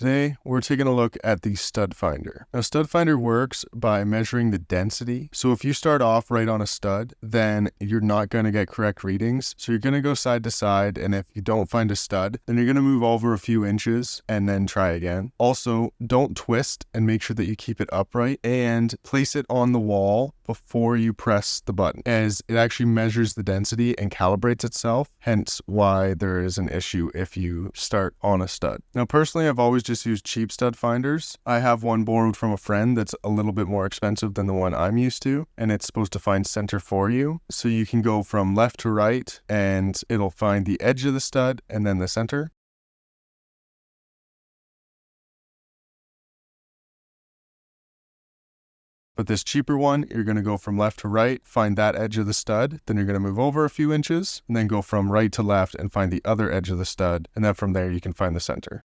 Today, we're taking a look at the stud finder. Now, stud finder works by measuring the density. So if you start off right on a stud, then you're not going to get correct readings. So you're going to go side to side, and if you don't find a stud, then you're going to move over a few inches and then try again. Also, don't twist, and make sure that you keep it upright and place it on the wall before you press the button, as it actually measures the density and calibrates itself, hence why there is an issue if you start on a stud. Now, personally, I've always just used cheap stud finders. I have one borrowed from a friend that's a little bit more expensive than the one I'm used to, and it's supposed to find center for you. So you can go from left to right, and it'll find the edge of the stud and then the center. But this cheaper one, you're going to go from left to right, find that edge of the stud, then you're going to move over a few inches, and then go from right to left and find the other edge of the stud, and then from there you can find the center.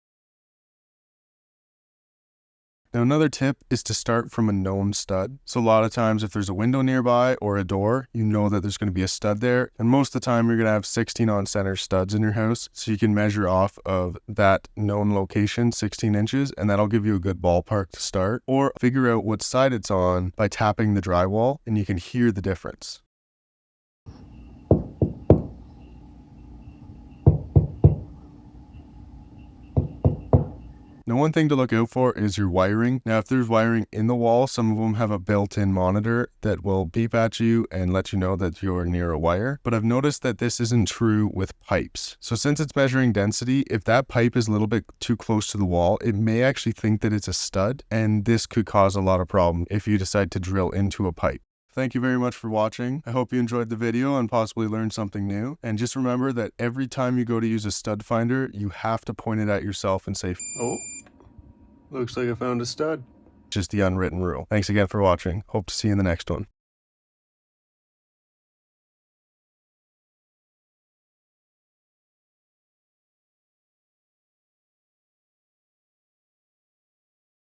Now, another tip is to start from a known stud. So a lot of times if there's a window nearby or a door, you know that there's going to be a stud there. And most of the time you're going to have 16 on center studs in your house. So you can measure off of that known location, 16 inches, and that'll give you a good ballpark to start. Or figure out what side it's on by tapping the drywall, and you can hear the difference. Now, one thing to look out for is your wiring. Now, if there's wiring in the wall, some of them have a built-in monitor that will beep at you and let you know that you're near a wire. But I've noticed that this isn't true with pipes. So since it's measuring density, if that pipe is a little bit too close to the wall, it may actually think that it's a stud, and this could cause a lot of problems if you decide to drill into a pipe. Thank you very much for watching. I hope you enjoyed the video and possibly learned something new. And just remember that every time you go to use a stud finder, you have to point it at yourself and say, "Oh, looks like I found a stud." Just the unwritten rule. Thanks again for watching. Hope to see you in the next one.